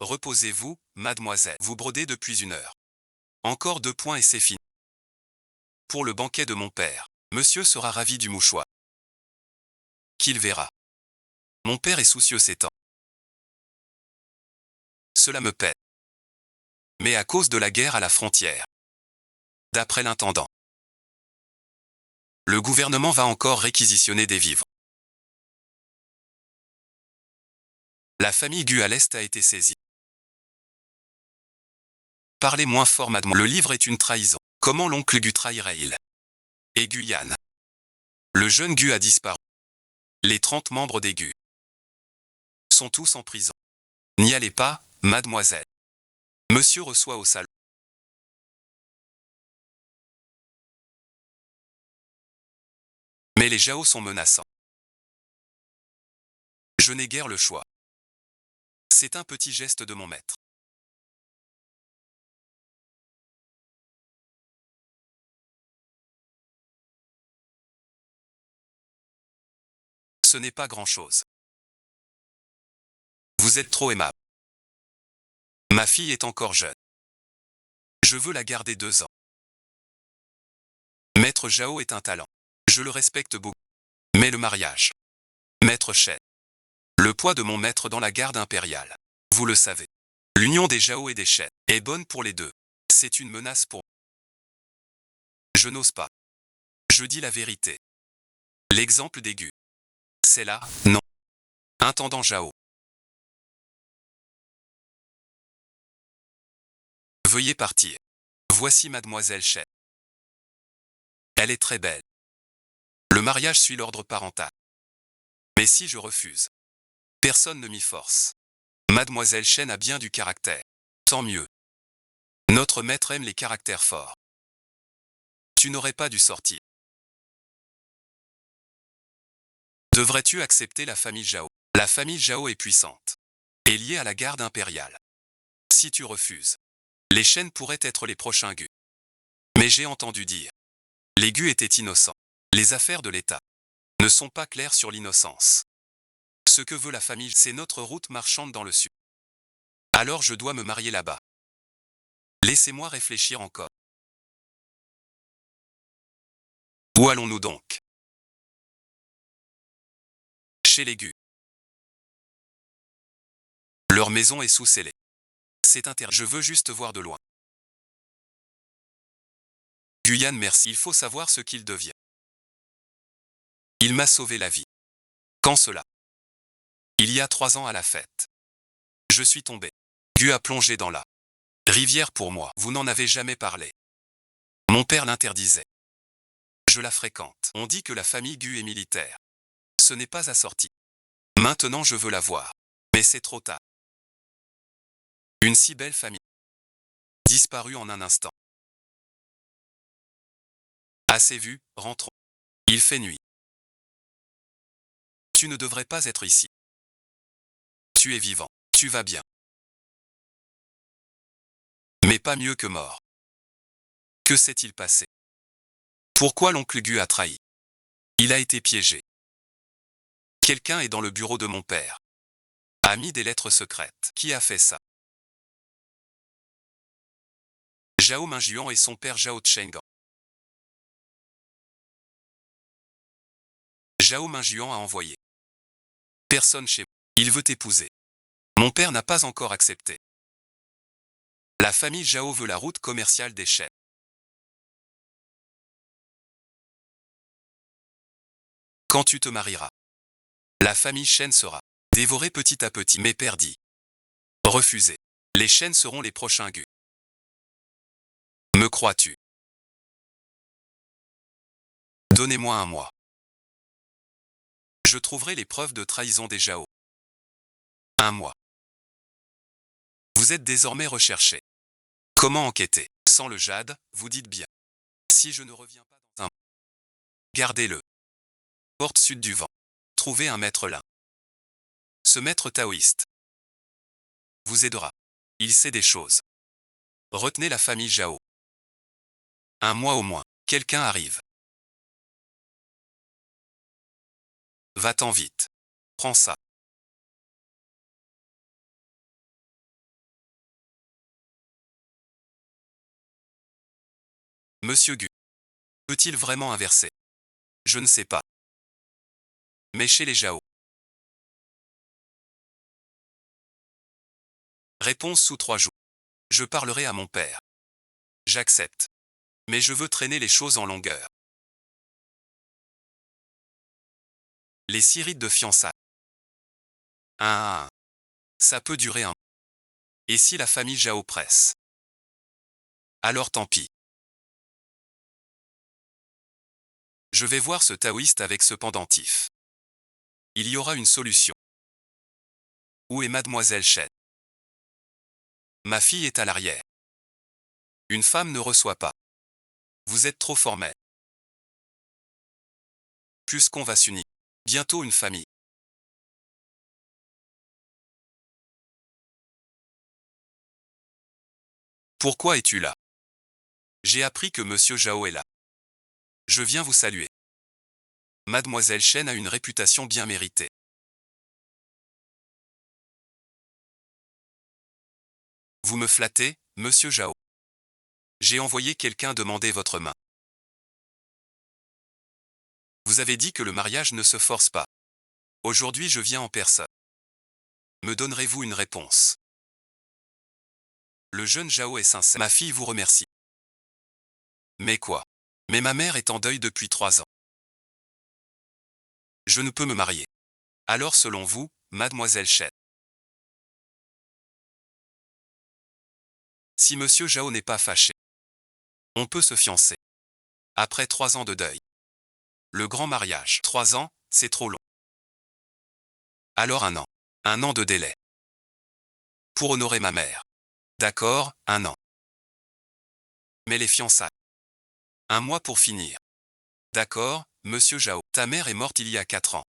Reposez-vous, mademoiselle. Vous brodez depuis 1 heure. Encore 2 points et c'est fini. Pour le banquet de mon père, monsieur sera ravi du mouchoir qu'il verra. Mon père est soucieux ces temps. Cela me pète. Mais à cause de la guerre à la frontière. D'après l'intendant, le gouvernement va encore réquisitionner des vivres. La famille Gu à l'Est a été saisie. Parlez moins fort, mademoiselle. Le livre est une trahison. Comment l'oncle Gu trahirait-il? Et Guyane. Le jeune Gu a disparu. Les 30 membres des Gu sont tous en prison. N'y allez pas, mademoiselle. Monsieur reçoit au salon. Mais les Jao sont menaçants. Je n'ai guère le choix. C'est un petit geste de mon maître. Ce n'est pas grand-chose. Vous êtes trop aimable. Ma fille est encore jeune. Je veux la garder 2 ans. Maître Jao est un talent. Je le respecte beaucoup. Mais le mariage. Maître Shen. Le poids de mon maître dans la garde impériale. Vous le savez. L'union des Jao et des Shen est bonne pour les deux. C'est une menace pour... Je n'ose pas. Je dis la vérité. L'exemple des Gu. C'est là, non. Intendant Jao. Veuillez partir. Voici mademoiselle Shen. Elle est très belle. Le mariage suit l'ordre parental. Mais si je refuse, personne ne m'y force. Mademoiselle Shen a bien du caractère. Tant mieux. Notre maître aime les caractères forts. Tu n'aurais pas dû sortir. Devrais-tu accepter la famille Jao? La famille Jao est puissante. Et liée à la garde impériale. Si tu refuses, les Shen pourraient être les prochains Gu. Mais j'ai entendu dire. Les Gu étaient innocents. Les affaires de l'État ne sont pas claires sur l'innocence. Ce que veut la famille, c'est notre route marchande dans le sud. Alors je dois me marier là-bas. Laissez-moi réfléchir encore. Où allons-nous donc? Chez les Gu. Leur maison est sous scellé. C'est interdit. Je veux juste voir de loin. Guyane, merci. Il faut savoir ce qu'il devient. Il m'a sauvé la vie. Quand cela? Il y a 3 ans à la fête. Je suis tombé. Gu a plongé dans la rivière pour moi. Vous n'en avez jamais parlé. Mon père l'interdisait. Je la fréquente. On dit que la famille Gu est militaire. Ce n'est pas assorti. Maintenant je veux la voir. Mais c'est trop tard. Une si belle famille. Disparue en un instant. Assez vu, rentrons. Il fait nuit. Tu ne devrais pas être ici. Tu es vivant. Tu vas bien. Mais pas mieux que mort. Que s'est-il passé? Pourquoi l'oncle Gu a trahi? Il a été piégé. Quelqu'un est dans le bureau de mon père. A mis des lettres secrètes. Qui a fait ça? Zhao Mingjuan et son père Zhao Chenggan. Zhao Mingjuan a envoyé personne chez moi. Il veut t'épouser. Mon père n'a pas encore accepté. La famille Zhao veut la route commerciale des chefs. Quand tu te marieras, la famille Shen sera dévorée petit à petit. Mais père dit. Refusé. Les Shen seront les prochains Gu. Me crois-tu? Donnez-moi un mois. Je trouverai les preuves de trahison des Zhao. Un mois. Vous êtes désormais recherché. Comment enquêter? Sans le jade, vous dites bien. Si je ne reviens pas dans un mois, gardez-le. Porte sud du vent. Trouvez un maître là. Ce maître taoïste vous aidera. Il sait des choses. Retenez la famille Zhao. Un mois au moins. Quelqu'un arrive. Va-t'en vite. Prends ça. Monsieur Gu. Peut-il vraiment inverser? Je ne sais pas. Mais chez les Zhao. Réponse sous 3 jours. Je parlerai à mon père. J'accepte. Mais je veux traîner les choses en longueur. Les 6 rites de fiançailles. Ça peut durer un mois. Et si la famille Zhao presse? Alors tant pis. Je vais voir ce taoïste avec ce pendentif. Il y aura une solution. Où est mademoiselle Chen? Ma fille est à l'arrière. Une femme ne reçoit pas. Vous êtes trop formel. Puisqu'on va s'unir. Bientôt une famille. Pourquoi es-tu là? J'ai appris que Monsieur Zhao est là. Je viens vous saluer. Mademoiselle Chen a une réputation bien méritée. Vous me flattez, Monsieur Zhao. J'ai envoyé quelqu'un demander votre main. Vous avez dit que le mariage ne se force pas. Aujourd'hui je viens en personne. Me donnerez-vous une réponse? Le jeune Zhao est sincère. Ma fille vous remercie. Mais quoi? Mais ma mère est en deuil depuis 3 ans. Je ne peux me marier. Alors selon vous, mademoiselle Chen, si Monsieur Zhao n'est pas fâché, on peut se fiancer. Après 3 ans de deuil. Le grand mariage. 3 ans, c'est trop long. Alors 1 an. 1 an de délai. Pour honorer ma mère. D'accord, 1 an. Mais les fiançailles. 1 mois pour finir. D'accord, Monsieur Zhao. Ta mère est morte il y a 4 ans.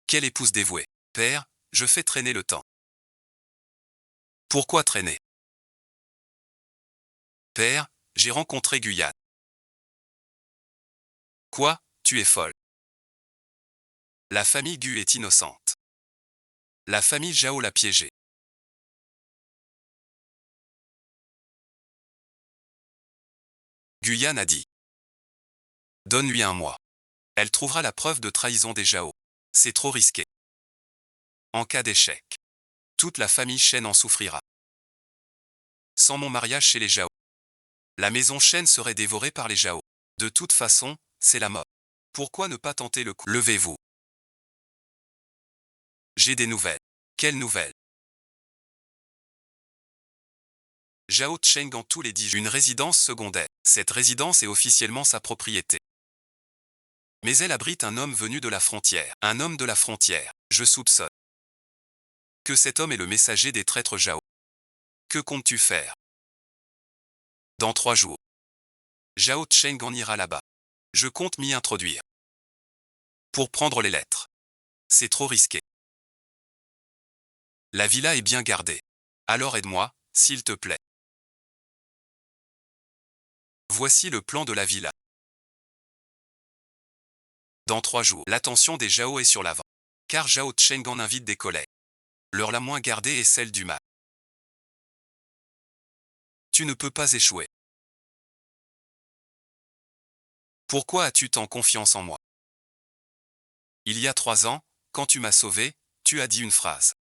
Quelle épouse dévouée. Père, je fais traîner le temps. Pourquoi traîner? Père, j'ai rencontré Guyane. Quoi, tu es folle? La famille Gu est innocente. La famille Zhao l'a piégée. Guyane a dit. Donne-lui 1 mois. Elle trouvera la preuve de trahison des Zhao. C'est trop risqué. En cas d'échec, toute la famille Chen en souffrira. Sans mon mariage chez les Zhao, la maison Chen serait dévorée par les Zhao. De toute façon, c'est la mort. Pourquoi ne pas tenter le coup? Levez-vous. J'ai des nouvelles. Quelles nouvelles? Zhao Cheng en tous les 10 jours. Une résidence secondaire. Cette résidence est officiellement sa propriété. Mais elle abrite un homme venu de la frontière. Un homme de la frontière. Je soupçonne que cet homme est le messager des traîtres Zhao. Que comptes-tu faire? Dans 3 jours. Zhao Cheng en ira là-bas. Je compte m'y introduire. Pour prendre les lettres. C'est trop risqué. La villa est bien gardée. Alors aide-moi, s'il te plaît. Voici le plan de la villa. Dans 3 jours, l'attention des Zhao est sur l'avant. Car Zhao Cheng en invite des collègues. L'heure la moins gardée est celle du mal. Tu ne peux pas échouer. Pourquoi as-tu tant confiance en moi? Il y a 3 ans, quand tu m'as sauvé, tu as dit une phrase.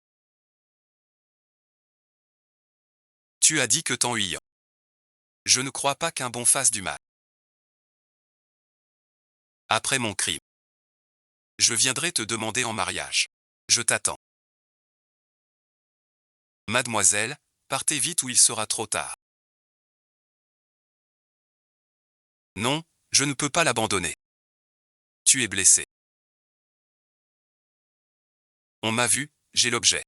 Tu as dit que t'ennuyant. Je ne crois pas qu'un bon fasse du mal. Après mon crime, je viendrai te demander en mariage. Je t'attends. Mademoiselle, partez vite ou il sera trop tard. Non, je ne peux pas l'abandonner. Tu es blessé. On m'a vu, j'ai l'objet.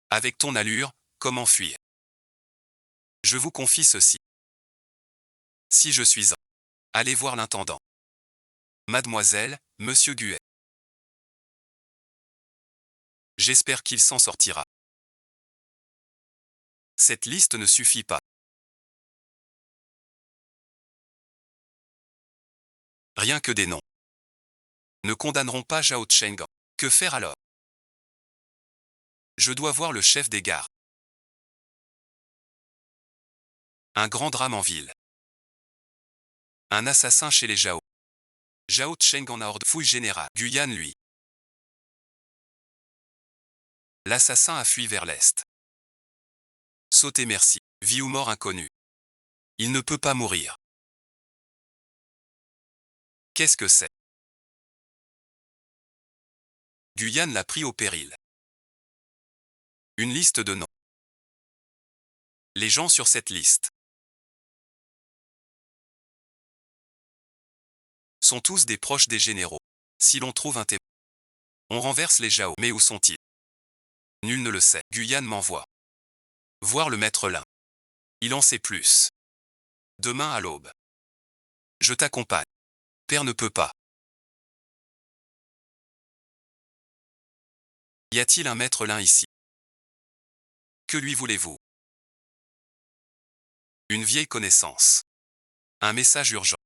Avec ton allure, comment fuir? Je vous confie ceci. Si je suis en, allez voir l'intendant. Mademoiselle, Monsieur Guet. J'espère qu'il s'en sortira. Cette liste ne suffit pas. Rien que des noms. Ne condamneront pas Zhao Cheng. Que faire alors? Je dois voir le chef des gares. Un grand drame en ville. Un assassin chez les Zhao. Zhao Cheng en a ordre. Fouille générale. Guyane lui. L'assassin a fui vers l'est. Sauté merci. Vie ou mort inconnue. Il ne peut pas mourir. Qu'est-ce que c'est? Guyane l'a pris au péril. Une liste de noms. Les gens sur cette liste sont tous des proches des généraux. Si l'on trouve un témoin, on renverse les Zhao. Mais où sont-ils? Nul ne le sait. Guyane m'envoie voir le maître Lin. Il en sait plus. Demain à l'aube. Je t'accompagne. Père ne peut pas. Y a-t-il un maître Lin ici? Que lui voulez-vous? Une vieille connaissance. Un message urgent.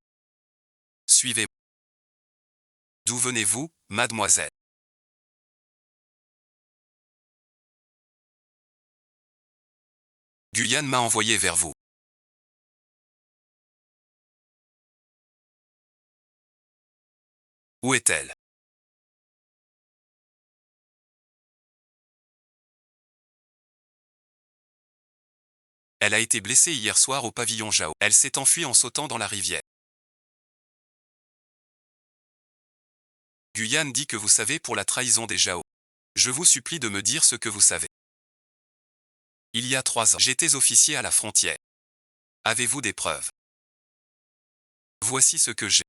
Suivez-moi. D'où venez-vous, mademoiselle? Guyane m'a envoyé vers vous. Où est-elle? Elle a été blessée hier soir au pavillon Zhao. Elle s'est enfuie en sautant dans la rivière. Guyane dit que vous savez pour la trahison des Zhao. Je vous supplie de me dire ce que vous savez. Il y a 3 ans, j'étais officier à la frontière. Avez-vous des preuves? Voici ce que j'ai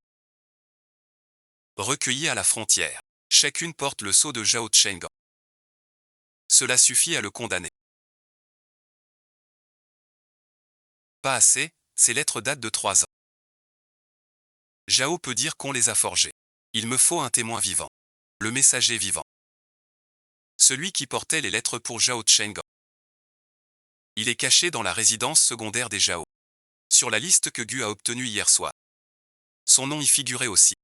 recueilli à la frontière. Chacune porte le sceau de Zhao Cheng. Cela suffit à le condamner. Pas assez, ces lettres datent de 3 ans. Zhao peut dire qu'on les a forgées. Il me faut un témoin vivant. Le messager vivant. Celui qui portait les lettres pour Zhao Cheng. Il est caché dans la résidence secondaire des Zhao. Sur la liste que Gu a obtenue hier soir. Son nom y figurait aussi.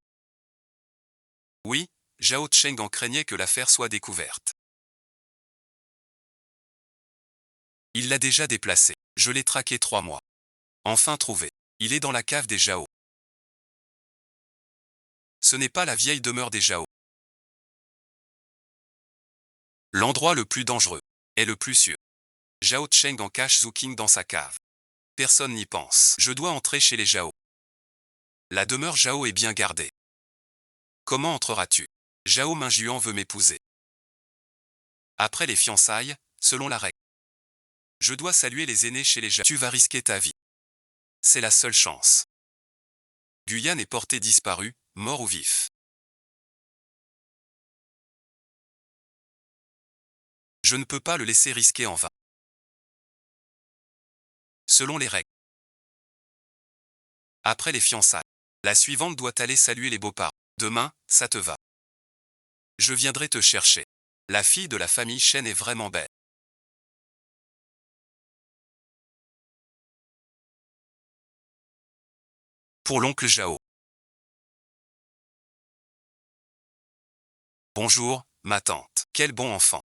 Oui, Zhao Cheng en craignait que l'affaire soit découverte. Il l'a déjà déplacé. Je l'ai traqué 3 mois. Enfin trouvé. Il est dans la cave des Zhao. Ce n'est pas la vieille demeure des Zhao. L'endroit le plus dangereux est le plus sûr. Zhao Cheng en cache Zhu Qing dans sa cave. Personne n'y pense. Je dois entrer chez les Zhao. La demeure Zhao est bien gardée. Comment entreras-tu? Zhao Mingjuan veut m'épouser. Après les fiançailles, selon la règle. Je dois saluer les aînés chez les Zhao. Tu vas risquer ta vie. C'est la seule chance. Guyane est porté disparu, mort ou vif. Je ne peux pas le laisser risquer en vain. Selon les règles. Après les fiançailles, la suivante doit aller saluer les beaux-parents. Demain, ça te va. Je viendrai te chercher. La fille de la famille Chen est vraiment belle. Pour l'oncle Zhao. Bonjour, ma tante. Quel bon enfant.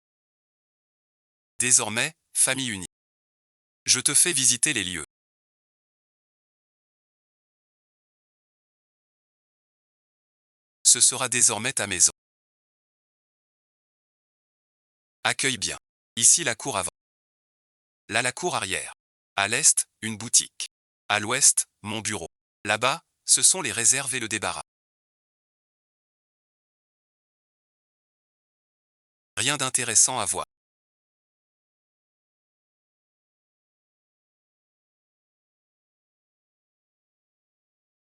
Désormais, famille unie. Je te fais visiter les lieux. Ce sera désormais ta maison. Accueille bien. Ici la cour avant. Là la cour arrière. À l'est, une boutique. À l'ouest, mon bureau. Là-bas, ce sont les réserves et le débarras. Rien d'intéressant à voir.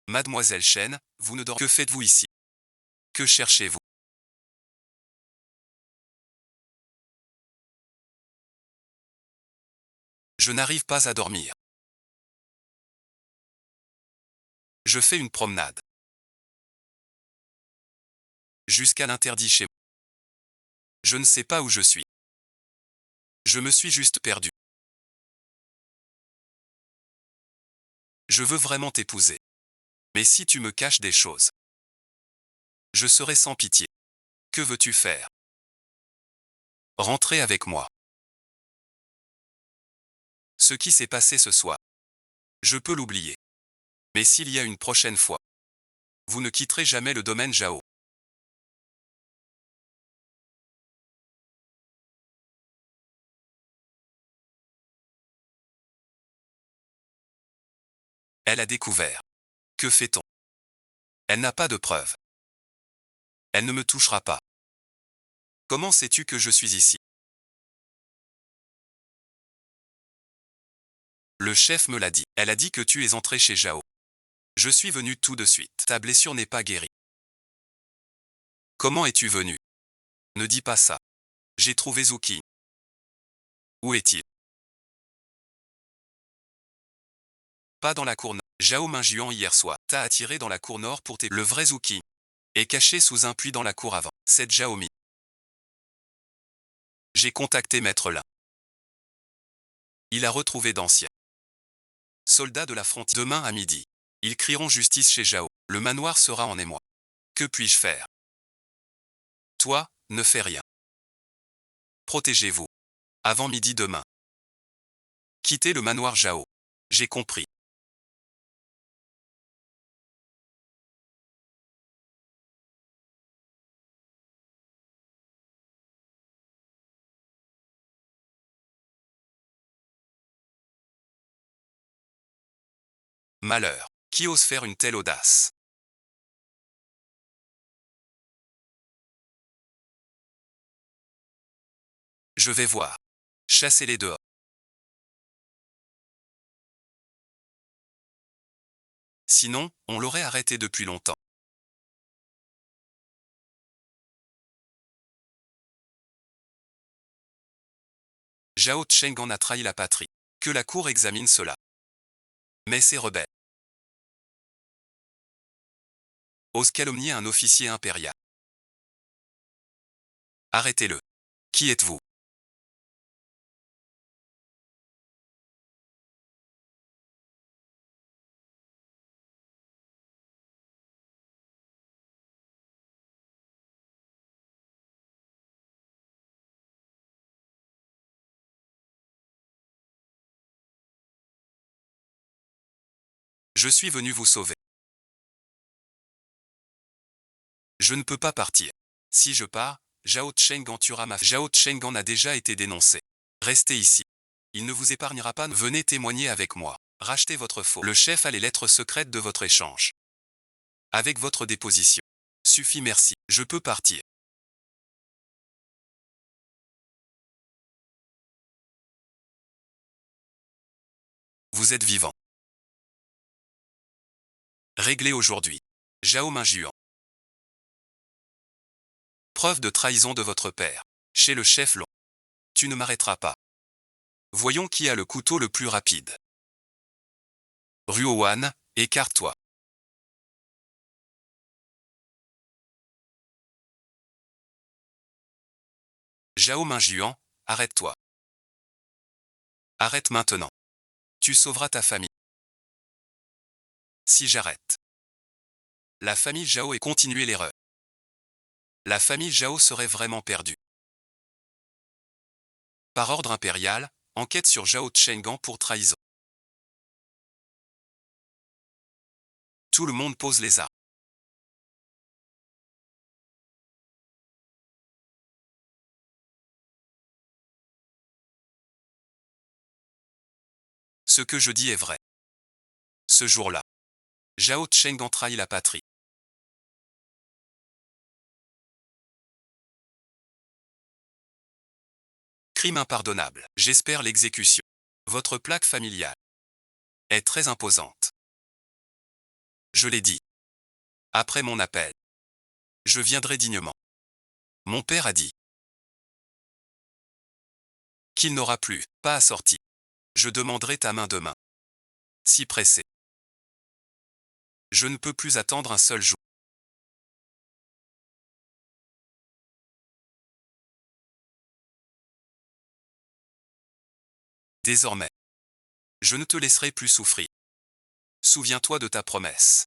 Mademoiselle Chen, vous ne dormez. Que faites-vous ici? Que cherchez-vous? Je n'arrive pas à dormir. Je fais une promenade. Jusqu'à l'interdit chez moi. Je ne sais pas où je suis. Je me suis juste perdu. Je veux vraiment t'épouser. Mais si tu me caches des choses, je serai sans pitié. Que veux-tu faire? Rentrer avec moi. Ce qui s'est passé ce soir, je peux l'oublier. Mais s'il y a une prochaine fois, vous ne quitterez jamais le domaine Zhao. Elle a découvert. Que fait-on? Elle n'a pas de preuves. Elle ne me touchera pas. Comment sais-tu que je suis ici? Le chef me l'a dit. Elle a dit que tu es entré chez Zhao. Je suis venu tout de suite. Ta blessure n'est pas guérie. Comment es-tu venu? Ne dis pas ça. J'ai trouvé Zuki. Où est-il? Pas dans la cour nord. Zhao Mingjuan hier soir t'a attiré dans la cour nord pour tes... Le vrai Zuki est caché sous un puits dans la cour avant. C'est Zhaomi. J'ai contacté Maître Lin. Il a retrouvé d'anciens soldats de la frontière. Demain à midi, ils crieront justice chez Zhao. Le manoir sera en émoi. Que puis-je faire? Toi, ne fais rien. Protégez-vous. Avant midi demain. Quittez le manoir Zhao. J'ai compris. Malheur. Qui ose faire une telle audace? Je vais voir. Chassez-les dehors. Sinon, on l'aurait arrêté depuis longtemps. Zhao Cheng'an a trahi la patrie. Que la cour examine cela. Mais ces rebelles osent calomnier un officier impérial. Arrêtez-le. Qui êtes-vous? Je suis venu vous sauver. Je ne peux pas partir. Si je pars, Zhao Cheng'an tuera ma fille. Zhao Cheng'an a déjà été dénoncé. Restez ici. Il ne vous épargnera pas. Venez témoigner avec moi. Rachetez votre faux. Le chef a les lettres secrètes de votre échange. Avec votre déposition. Suffit, merci. Je peux partir. Vous êtes vivant. Réglé aujourd'hui. Zhao Mingjuan. Preuve de trahison de votre père. Chez le chef Long. Tu ne m'arrêteras pas. Voyons qui a le couteau le plus rapide. Ruoan, écarte-toi. Zhao Mingjuan, arrête-toi. Arrête maintenant. Tu sauveras ta famille. Si j'arrête. La famille Zhao et continuer l'erreur. La famille Zhao serait vraiment perdue. Par ordre impérial, enquête sur Zhao Cheng'an pour trahison. Tout le monde pose les armes. Ce que je dis est vrai. Ce jour-là, Zhao Cheng'an trahit la patrie. Crime impardonnable. J'espère l'exécution. Votre plaque familiale est très imposante. Je l'ai dit. Après mon appel, je viendrai dignement. Mon père a dit qu'il n'aura plus, pas assorti. Je demanderai ta main demain. Si pressé. Je ne peux plus attendre un seul jour. Désormais, je ne te laisserai plus souffrir. Souviens-toi de ta promesse.